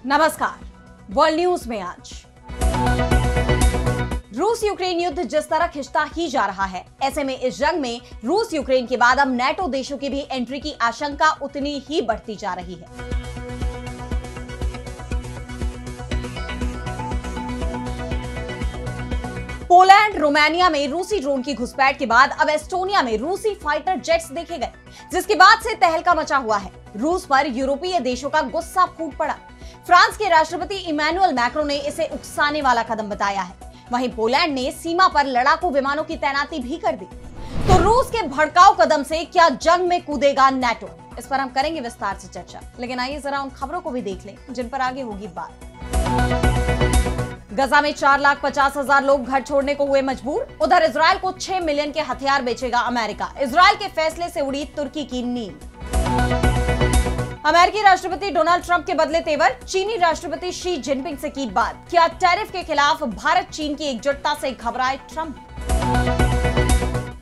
नमस्कार। World news में आज रूस यूक्रेन युद्ध जिस तरह खिंचता ही जा रहा है, ऐसे में इस जंग में रूस यूक्रेन के बाद अब नेटो देशों की भी एंट्री की आशंका उतनी ही बढ़ती जा रही है। पोलैंड, रोमानिया में रूसी ड्रोन की घुसपैठ के बाद अब एस्टोनिया में रूसी फाइटर जेट्स देखे गए, जिसके बाद से तहलका मचा हुआ है। रूस पर यूरोपीय देशों का गुस्सा फूट पड़ा। फ्रांस के राष्ट्रपति इमैनुअल मैक्रों ने इसे उकसाने वाला कदम बताया है। वहीं पोलैंड ने सीमा पर लड़ाकू विमानों की तैनाती भी कर दी। तो रूस के भड़काऊ कदम से क्या जंग में कूदेगा नेटो? इस पर हम करेंगे विस्तार से चर्चा, लेकिन आइए जरा उन खबरों को भी देख लें जिन पर आगे होगी बात। गजा में 4,50,000 लोग घर छोड़ने को हुए मजबूर। उधर इजराइल को 6 मिलियन के हथियार बेचेगा अमेरिका। इजराइल के फैसले से उड़ी तुर्की की नींद। अमेरिकी राष्ट्रपति डोनाल्ड ट्रंप के बदले तेवर, चीनी राष्ट्रपति शी जिनपिंग से की बात। क्या टैरिफ के खिलाफ भारत चीन की एकजुटता से घबराए ट्रंप?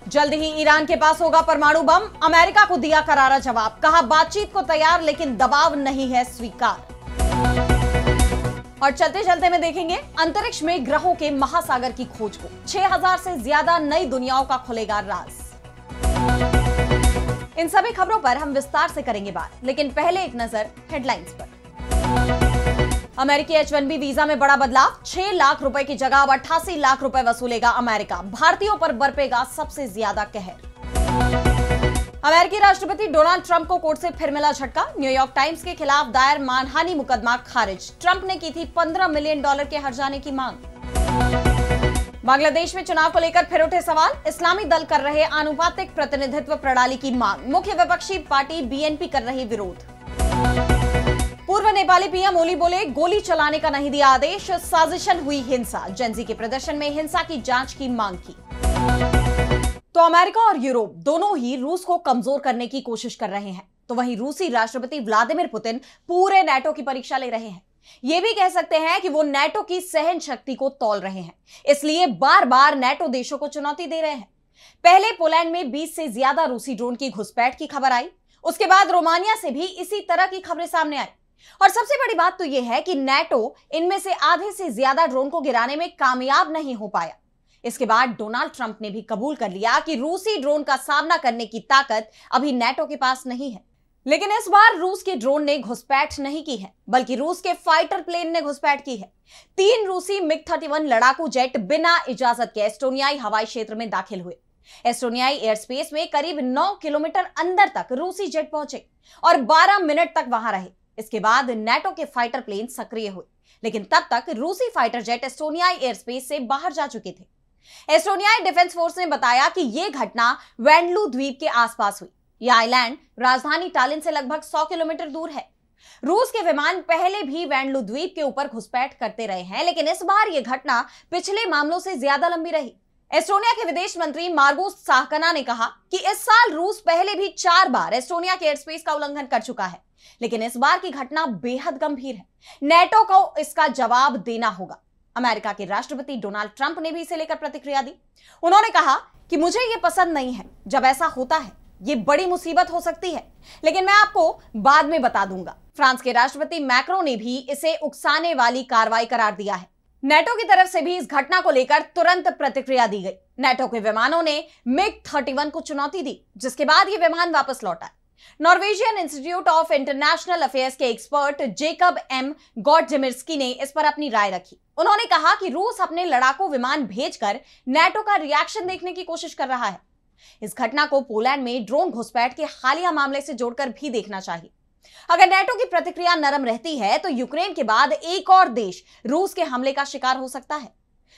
जल्द ही ईरान के पास होगा परमाणु बम। अमेरिका को दिया करारा जवाब, कहा बातचीत को तैयार लेकिन दबाव नहीं है स्वीकार। और चलते चलते में देखेंगे अंतरिक्ष में ग्रहों के महासागर की खोज को। 6000 से ज्यादा नई दुनियाओं का खुलेगा राज। इन सभी खबरों पर हम विस्तार से करेंगे बात, लेकिन पहले एक नजर हेडलाइंस पर। अमेरिकी H-1B वीजा में बड़ा बदलाव। 6 लाख रुपए की जगह अब 88 लाख रुपए वसूलेगा अमेरिका। भारतीयों पर बरपेगा सबसे ज्यादा कहर। अमेरिकी राष्ट्रपति डोनाल्ड ट्रंप को कोर्ट से फिर मिला झटका। न्यूयॉर्क टाइम्स के खिलाफ दायर मानहानि मुकदमा खारिज। ट्रंप ने की थी $15 मिलियन के हर्जाने की मांग। बांग्लादेश में चुनाव को लेकर फिर उठे सवाल। इस्लामी दल कर रहे आनुपातिक प्रतिनिधित्व प्रणाली की मांग। मुख्य विपक्षी पार्टी BNP कर रही विरोध। पूर्व नेपाली पीएम ओली बोले, गोली चलाने का नहीं दिया आदेश, साजिशन हुई हिंसा। जेनजी के प्रदर्शन में हिंसा की जांच की मांग की। तो अमेरिका और यूरोप दोनों ही रूस को कमजोर करने की कोशिश कर रहे हैं, तो वहीं रूसी राष्ट्रपति व्लादिमीर पुतिन पूरे नेटो की परीक्षा ले रहे हैं। ये भी कह सकते हैं कि वो नेटो की सहन शक्ति को तौल रहे हैं, इसलिए बार बार नेटो देशों को चुनौती दे रहे हैं। पहले पोलैंड में 20 से ज्यादा रूसी ड्रोन की घुसपैठ की खबर आई। उसके बाद रोमानिया से भी इसी तरह की खबरें सामने आई। और सबसे बड़ी बात तो यह है कि नेटो इनमें से आधे से ज्यादा ड्रोन को गिराने में कामयाब नहीं हो पाया। इसके बाद डोनाल्ड ट्रंप ने भी कबूल कर लिया कि रूसी ड्रोन का सामना करने की ताकत अभी नेटो के पास नहीं है। लेकिन इस बार रूस के ड्रोन ने घुसपैठ नहीं की है, बल्कि रूस के फाइटर प्लेन ने घुसपैठ की है। 3 रूसी MiG-31 लड़ाकू जेट बिना इजाजत के एस्टोनियाई हवाई क्षेत्र में दाखिल हुए। एस्टोनियाई एयर स्पेस में करीब 9 किलोमीटर अंदर तक रूसी जेट पहुंचे और 12 मिनट तक वहां रहे। इसके बाद नेटो के फाइटर प्लेन सक्रिय हुए, लेकिन तब तक रूसी फाइटर जेट एस्टोनियाई एयर स्पेस से बाहर जा चुके थे। एस्टोनियाई डिफेंस फोर्स ने बताया कि यह घटना वेंडलू द्वीप के आसपास हुई। यह आइलैंड राजधानी टालिन से लगभग 100 किलोमीटर दूर है। रूस के विमान पहले भी वेंडलू द्वीप के ऊपर घुसपैठ करते रहे हैं, लेकिन इस बार यह घटना पिछले मामलों से ज्यादा लंबी रही। एस्टोनिया के विदेश मंत्री मार्गोस साहकना ने कहा कि इस साल रूस पहले भी 4 बार एस्टोनिया के एयर स्पेस का उल्लंघन कर चुका है, लेकिन इस बार की घटना बेहद गंभीर है। नेटो को इसका जवाब देना होगा। अमेरिका के राष्ट्रपति डोनाल्ड ट्रंप ने भी इसे लेकर प्रतिक्रिया दी। उन्होंने कहा कि मुझे यह पसंद नहीं है, जब ऐसा होता है ये बड़ी मुसीबत हो सकती है, लेकिन मैं आपको बाद में बता दूंगा। फ्रांस के राष्ट्रपति मैक्रों ने भी इसे उकसाने वाली कार्रवाई करार दिया है। नेटो की तरफ से भी इस घटना को लेकर तुरंत प्रतिक्रिया दी गई। नेटो के विमानों ने MiG-31 को चुनौती दी, जिसके बाद ये विमान वापस लौटा। Norwegian institute of international affairs के एक्सपर्ट जेकब M गॉडजिमिर्स्की ने इस पर अपनी राय रखी। उन्होंने कहा कि रूस अपने लड़ाकू विमान भेजकर नेटो का रिएक्शन देखने की कोशिश कर रहा है। इस घटना को पोलैंड में ड्रोन घुसपैठ के हालिया मामले से जोड़कर भी देखना चाहिए। अगर नेटो की प्रतिक्रिया नरम रहती है तो यूक्रेन के बाद एक और देश रूस के हमले का शिकार हो सकता है।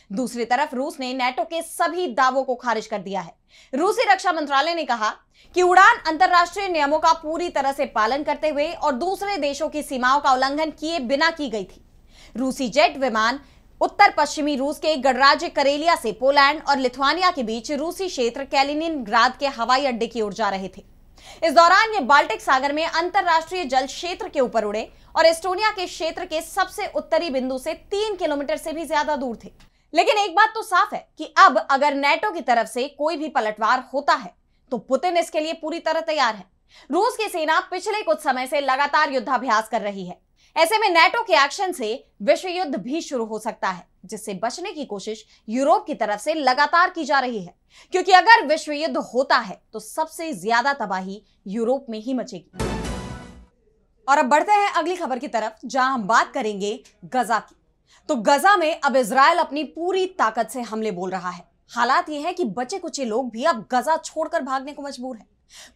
दूसरी तरफ रूस ने नेटो के सभी दावों को खारिज कर दिया है। रूसी रक्षा मंत्रालय ने कहा कि उड़ान अंतरराष्ट्रीय नियमों का पूरी तरह से पालन करते हुए और दूसरे देशों की सीमाओं का उल्लंघन किए बिना की गई थी। रूसी जेट विमान उत्तर पश्चिमी रूस के गणराज्य करेलिया से पोलैंड और लिथुआनिया के बीच रूसी क्षेत्र कैलिनिनग्राद के हवाई अड्डे की ओर जा रहे थे। इस दौरान ये बाल्टिक सागर में अंतरराष्ट्रीय जल क्षेत्र के ऊपर उड़े और एस्टोनिया के क्षेत्र के सबसे उत्तरी बिंदु से 3 किलोमीटर से भी ज्यादा दूर थे। लेकिन एक बात तो साफ है कि अब अगर नेटो की तरफ से कोई भी पलटवार होता है तो पुतिन इसके लिए पूरी तरह तैयार है। रूस की सेना पिछले कुछ समय से लगातार युद्धाभ्यास कर रही है। ऐसे में नेटो के एक्शन से विश्व युद्ध भी शुरू हो सकता है, जिससे बचने की कोशिश यूरोप की तरफ से लगातार की जा रही है, क्योंकि अगर विश्व युद्ध होता है तो सबसे ज्यादा तबाही यूरोप में ही मचेगी। और अब बढ़ते हैं अगली खबर की तरफ, जहां हम बात करेंगे गजा की। तो गजा में अब इजराइल अपनी पूरी ताकत से हमले बोल रहा है। हालात यह है कि बचे कुचे लोग भी अब गजा छोड़कर भागने को मजबूर हैं।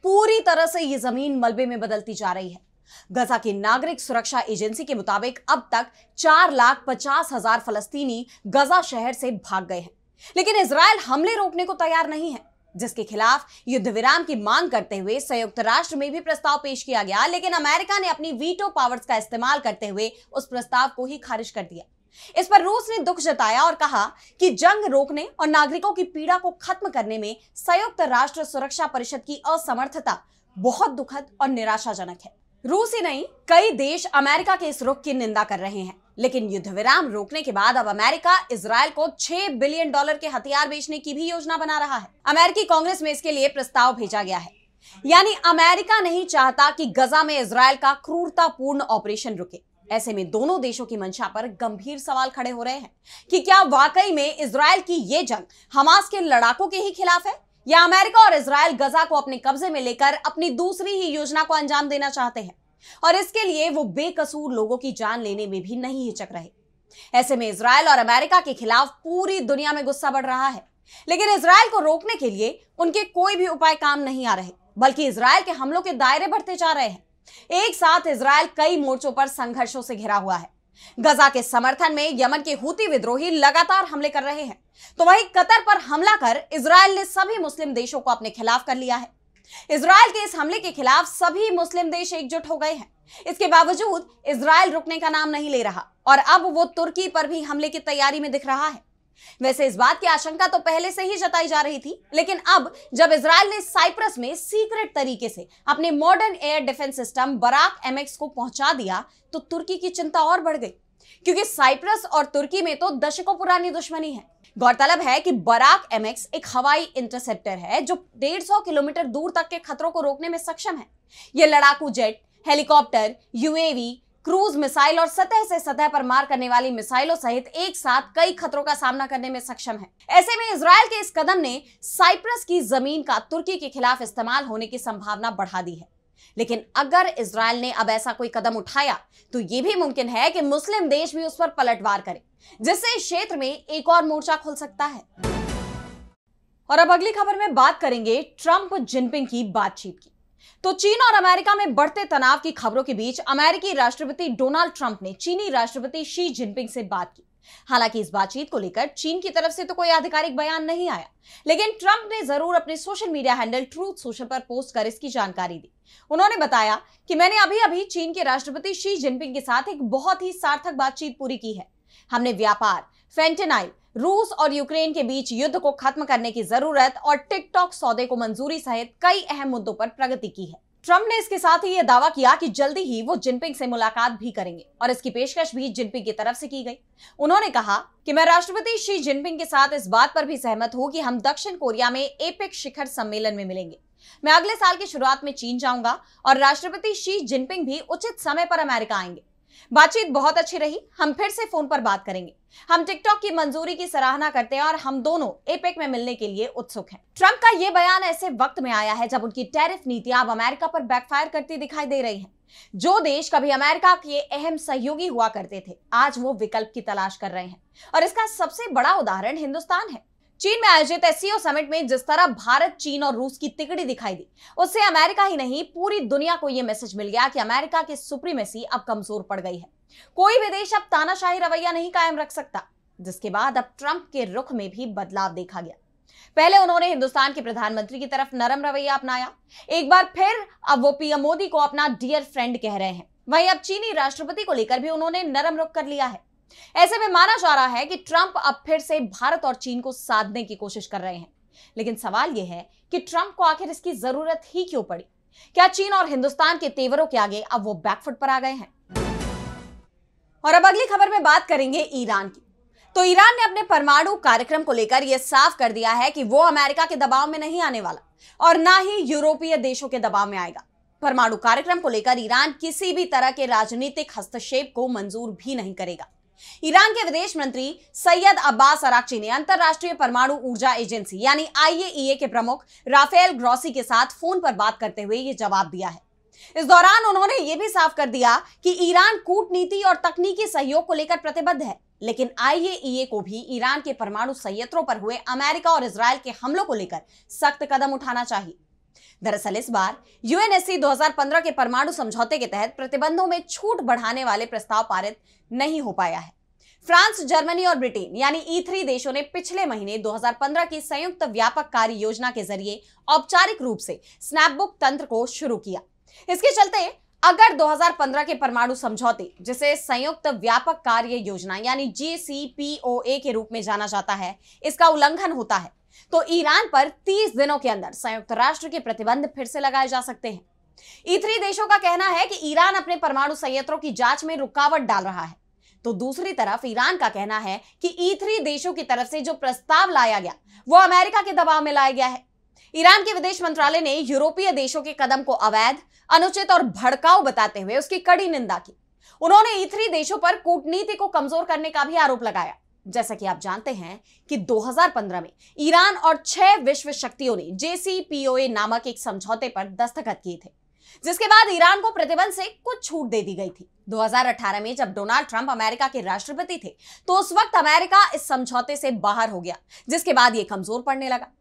पूरी तरह से ये जमीन मलबे में बदलती जा रही है। गजा की नागरिक सुरक्षा एजेंसी के मुताबिक अब तक 4,50,000 फलस्तीनी गजा शहर से भाग गए हैं, लेकिन इजराइल हमले रोकने को तैयार नहीं है, जिसके खिलाफ युद्ध विराम की मांग करते हुए संयुक्त राष्ट्र में भी प्रस्ताव पेश किया गया, लेकिन अमेरिका ने अपनी वीटो पावर्स का इस्तेमाल करते हुए उस प्रस्ताव को ही खारिज कर दिया। इस पर रूस ने दुख जताया और कहा कि जंग रोकने और नागरिकों की पीड़ा को खत्म करने में संयुक्त राष्ट्र सुरक्षा परिषद की असमर्थता बहुत दुखद और निराशाजनक है। रूस ही नहीं, कई देश अमेरिका के इस रुख की निंदा कर रहे हैं, लेकिन युद्ध विराम रोकने के बाद अब अमेरिका इजराइल को $6 बिलियन के हथियार बेचने की भी योजना बना रहा है। अमेरिकी कांग्रेस में इसके लिए प्रस्ताव भेजा गया है। यानी अमेरिका नहीं चाहता कि गजा में इजराइल का क्रूरतापूर्ण ऑपरेशन रुके। ऐसे में दोनों देशों की मंशा पर गंभीर सवाल खड़े हो रहे हैं कि क्या वाकई में इजराइल की ये जंग हमास के लड़ाकों के ही खिलाफ है, या अमेरिका और इजराइल गजा को अपने कब्जे में लेकर अपनी दूसरी ही योजना को अंजाम देना चाहते हैं, और इसके लिए वो बेकसूर लोगों की जान लेने में भी नहीं हिचक रहे। ऐसे में इजराइल और अमेरिका के खिलाफ पूरी दुनिया में गुस्सा बढ़ रहा है, लेकिन इजराइल को रोकने के लिए उनके कोई भी उपाय काम नहीं आ रहे, बल्कि इजराइल के हमलों के दायरे बढ़ते जा रहे हैं। एक साथ इजराइल कई मोर्चों पर संघर्षों से घिरा हुआ है। गजा के समर्थन में यमन के हूती विद्रोही लगातार हमले कर रहे हैं, तो वहीं कतर पर हमला कर इजराइल ने सभी मुस्लिम देशों को अपने खिलाफ कर लिया है। इजराइल के इस हमले के खिलाफ सभी मुस्लिम देश एकजुट हो गए हैं। इसके बावजूद इजराइल रुकने का नाम नहीं ले रहा और अब वो तुर्की पर भी हमले की तैयारी में दिख रहा है। वैसे इस बात की आशंका तो पहले से ही जताई जा रही थी, लेकिन अब जब इजराइल ने साइप्रस में सीक्रेट तरीके से अपने modern air defence system Barak MX को पहुंचा दिया, तो तुर्की की चिंता और बढ़ गई, क्योंकि साइप्रस और तुर्की में तो दशकों पुरानी दुश्मनी है। गौरतलब है कि बराक एमएक्स एक हवाई इंटरसेप्टर है जो 150 किलोमीटर दूर तक के खतरों को रोकने में सक्षम है। यह लड़ाकू jet, helicopter, UAV, cruise missile और सतह से सतह पर मार करने वाली मिसाइलों सहित एक साथ कई खतरों का सामना करने में सक्षम है। ऐसे में इजराइल के इस कदम ने साइप्रस की जमीन का तुर्की के खिलाफ इस्तेमाल होने की संभावना बढ़ा दी है। लेकिन अगर इजराइल ने अब ऐसा कोई कदम उठाया तो यह भी मुमकिन है कि मुस्लिम देश भी उस पर पलटवार करें, जिससे इस क्षेत्र में एक और मोर्चा खुल सकता है। और अब अगली खबर में बात करेंगे ट्रंप जिनपिंग की बातचीत की। तो चीन और अमेरिका में बढ़ते तनाव की खबरों के बीच अमेरिकी राष्ट्रपति डोनाल्ड ट्रंप ने चीनी राष्ट्रपति शी जिनपिंग से बात की। हालांकि इस बातचीत को लेकर चीन की तरफ से तो कोई आधिकारिक बयान नहीं आया, लेकिन ट्रंप ने जरूर अपने social media handle truth social पर पोस्ट कर इसकी जानकारी दी। उन्होंने बताया कि मैंने अभी अभी चीन के राष्ट्रपति शी जिनपिंग के साथ एक बहुत ही सार्थक बातचीत पूरी की है। हमने व्यापार, फेंटेनाइल, रूस और यूक्रेन के बीच युद्ध को खत्म करने की जरूरत और टिकटॉक सौदे को मंजूरी सहित कई अहम मुद्दों पर प्रगति की है। ट्रंप ने इसके साथ ही यह दावा किया कि जल्दी ही वो जिनपिंग से मुलाकात भी करेंगे और इसकी पेशकश भी जिनपिंग की तरफ से की गई। उन्होंने कहा कि मैं राष्ट्रपति शी जिनपिंग के साथ इस बात पर भी सहमत हूं कि हम दक्षिण कोरिया में एपेक शिखर सम्मेलन में मिलेंगे। मैं अगले साल की शुरुआत में चीन जाऊंगा और राष्ट्रपति शी जिनपिंग भी उचित समय पर अमेरिका आएंगे। बातचीत बहुत अच्छी रही, हम फिर से फोन पर बात करेंगे। हम टिकटॉक की मंजूरी की सराहना करते हैं और हम दोनों एपेक में मिलने के लिए उत्सुक हैं। ट्रंप का यह बयान ऐसे वक्त में आया है जब उनकी टैरिफ नीतियां अब अमेरिका पर बैकफायर करती दिखाई दे रही हैं। जो देश कभी अमेरिका के अहम सहयोगी हुआ करते थे, आज वो विकल्प की तलाश कर रहे हैं, और इसका सबसे बड़ा उदाहरण हिंदुस्तान है। चीन में आयोजित एससीओ समिट में जिस तरह भारत, चीन और रूस की तिकड़ी दिखाई दी, उससे अमेरिका ही नहीं पूरी दुनिया को यह मैसेज मिल गया कि अमेरिका की सुप्रीमेसी अब कमजोर पड़ गई है। कोई भी देश अब तानाशाही रवैया नहीं कायम रख सकता, जिसके बाद अब ट्रंप के रुख में भी बदलाव देखा गया। पहले उन्होंने हिंदुस्तान के प्रधानमंत्री की तरफ नरम रवैया अपनाया, एक बार फिर अब वो पीएम मोदी को अपना डियर फ्रेंड कह रहे हैं। वहीं अब चीनी राष्ट्रपति को लेकर भी उन्होंने नरम रुख कर लिया है। ऐसे में माना जा रहा है कि ट्रंप अब फिर से भारत और चीन को साधने की कोशिश कर रहे हैं। लेकिन सवाल यह है कि ट्रंप को आखिर इसकी जरूरत ही क्यों पड़ी? क्या चीन और हिंदुस्तान के तेवरों के आगे अब वो बैकफुट पर आ गए हैं? और अब अगली खबर में बात करेंगे ईरान की। तो ईरान ने अपने परमाणु कार्यक्रम को लेकर यह साफ कर दिया है कि वो अमेरिका के दबाव में नहीं आने वाला और ना ही यूरोपीय देशों के दबाव में आएगा। परमाणु कार्यक्रम को लेकर ईरान किसी भी तरह के राजनीतिक हस्तक्षेप को मंजूर भी नहीं करेगा। ईरान के विदेश मंत्री सैयद अब्बास अराक्ची ने अंतरराष्ट्रीय परमाणु ऊर्जा एजेंसी यानी आईएईए के प्रमुख राफेल ग्रॉसी के साथ फोन पर बात करते हुए यह जवाब दिया है। इस दौरान उन्होंने यह भी साफ कर दिया कि ईरान कूटनीति और तकनीकी सहयोग को लेकर प्रतिबद्ध है, लेकिन आईएईए को भी ईरान के परमाणु संयंत्रों पर हुए अमेरिका और इजरायल के हमलों को लेकर सख्त कदम उठाना चाहिए। दरअसल इस बार यूएनएससी 2015 के परमाणु समझौते के तहत प्रतिबंधों में छूट बढ़ाने वाले प्रस्ताव पारित नहीं हो पाया है। फ्रांस, जर्मनी और ब्रिटेन यानी E3 देशों ने पिछले महीने 2015 की संयुक्त व्यापक कार्य योजना के जरिए औपचारिक रूप से स्नैपबुक तंत्र को शुरू किया। इसके चलते अगर 2015 के परमाणु समझौते, जिसे संयुक्त व्यापक कार्य योजना यानी JCPOA के रूप में जाना जाता है, इसका उल्लंघन होता है तो ईरान पर 30 दिनों के अंदर संयुक्त राष्ट्र के प्रतिबंध फिर से लगाए जा सकते हैं। E3 देशों का कहना है कि ईरान अपने परमाणु संयंत्रों की जांच में रुकावट डाल रहा है, तो दूसरी तरफ ईरान का कहना है कि E3 देशों की तरफ से जो प्रस्ताव लाया गया वो अमेरिका के दबाव में लाया गया है। ईरान के विदेश मंत्रालय ने यूरोपीय देशों के कदम को अवैध, अनुचित और भड़काऊ बताते हुए उसकी कड़ी निंदा की। उन्होंने E3 देशों पर कूटनीति को कमजोर करने का भी आरोप लगाया। जैसा कि आप जानते हैं कि 2015 में ईरान और 6 विश्व शक्तियों ने JCPOA नामक एक समझौते पर दस्तखत किए थे, जिसके बाद ईरान को प्रतिबंध से कुछ छूट दे दी गई थी। 2018 में जब डोनाल्ड ट्रंप अमेरिका के राष्ट्रपति थे तो उस वक्त अमेरिका इस समझौते से बाहर हो गया, जिसके बाद यह कमजोर पड़ने लगा।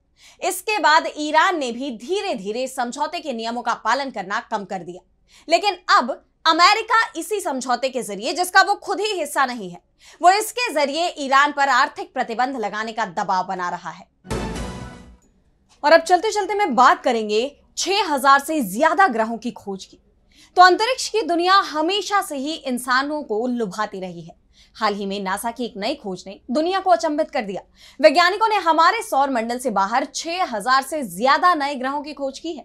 इसके बाद ईरान ने भी धीरे धीरे समझौते के नियमों का पालन करना कम कर दिया, लेकिन अब अमेरिका इसी समझौते के जरिए, जिसका वो खुद ही हिस्सा नहीं है, वो इसके जरिए ईरान पर आर्थिक प्रतिबंध लगाने का दबाव बना रहा है। और अब चलते चलते में बात करेंगे 6000 से ज्यादा ग्रहों की खोज की। तो अंतरिक्ष की दुनिया हमेशा से ही इंसानों को लुभाती रही है। हाल ही में नासा की एक नई खोज ने दुनिया को अचंभित कर दिया। वैज्ञानिकों ने हमारे सौर मंडल से बाहर 6000 से ज्यादा नए ग्रहों की खोज की है।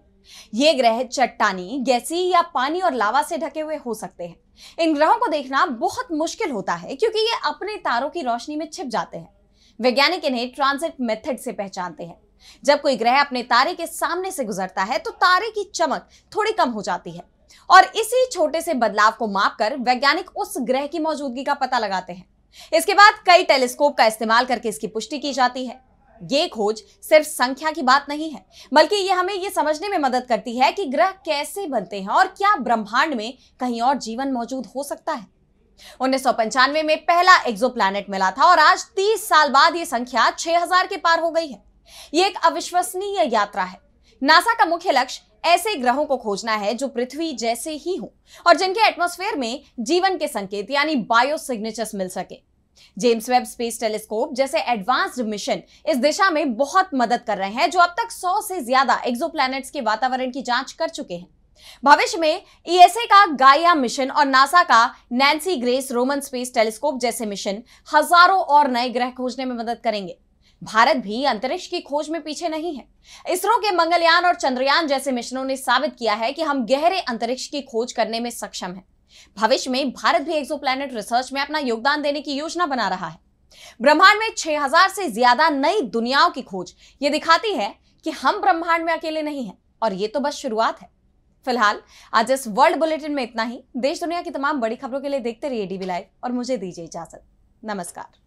ये ग्रह चट्टानी, गैसीय या पानी और लावा से ढके हुए हो सकते हैं। इन ग्रहों को देखना बहुत मुश्किल होता है क्योंकि ये अपने तारों की रोशनी में छिप जाते हैं। वैज्ञानिक इन्हें ट्रांजिट मेथड से पहचानते हैं। जब कोई ग्रह अपने तारे के सामने से गुजरता है तो तारे की चमक थोड़ी कम हो जाती है और इसी छोटे से बदलाव को मापकर वैज्ञानिक उस ग्रह की मौजूदगी का पता लगाते हैं। इसके बाद कई टेलीस्कोप का इस्तेमाल करके इसकी पुष्टि की जाती है। ये खोज सिर्फ संख्या की बात नहीं है, बल्कि ये हमें ये समझने में मदद करती है कि ग्रह कैसे बनते हैं और क्या ब्रह्मांड में कहीं और जीवन मौजूद हो सकता है। 1995 में पहला एक्सोप्लैनेट मिला था और आज 30 साल बाद ये संख्या 6000 के पार हो गई है। ये एक अविश्वसनीय यात्रा है। नासा का मुख्य लक्ष्य ऐसे ग्रहों को खोजना है जो पृथ्वी जैसे ही हो और जिनके एटमॉस्फेयर में जीवन के संकेत यानी बायो सिग्नेचर्स मिल सके। जेम्स वेब स्पेस टेलीस्कोप जैसे एडवांस्ड मिशन इस दिशा में बहुत मदद कर रहे हैं, जो अब तक 100 से ज्यादा एक्सोप्लैनेट्स के वातावरण की जांच कर चुके हैं। भविष्य में ESA का गाइया मिशन और नासा का Nancy grace Roman space telescope जैसे मिशन हजारों और नए ग्रह खोजने में मदद करेंगे। भारत भी अंतरिक्ष की खोज में पीछे नहीं है। इसरो के मंगलयान और चंद्रयान जैसे मिशनों ने साबित किया है कि हम गहरे अंतरिक्ष की खोज करने में सक्षम हैं। भविष्य में भारत भी एक्सोप्लैनेट रिसर्च में अपना योगदान देने की योजना बना रहा है। ब्रह्मांड में 6000 से ज्यादा नई दुनियाओं की खोज ये दिखाती है कि हम ब्रह्मांड में अकेले नहीं हैं और ये तो बस शुरुआत है। फिलहाल आज इस वर्ल्ड बुलेटिन में इतना ही। देश दुनिया की तमाम बड़ी खबरों के लिए देखते रहिए DV लाइव और मुझे दीजिए इजाजत। नमस्कार।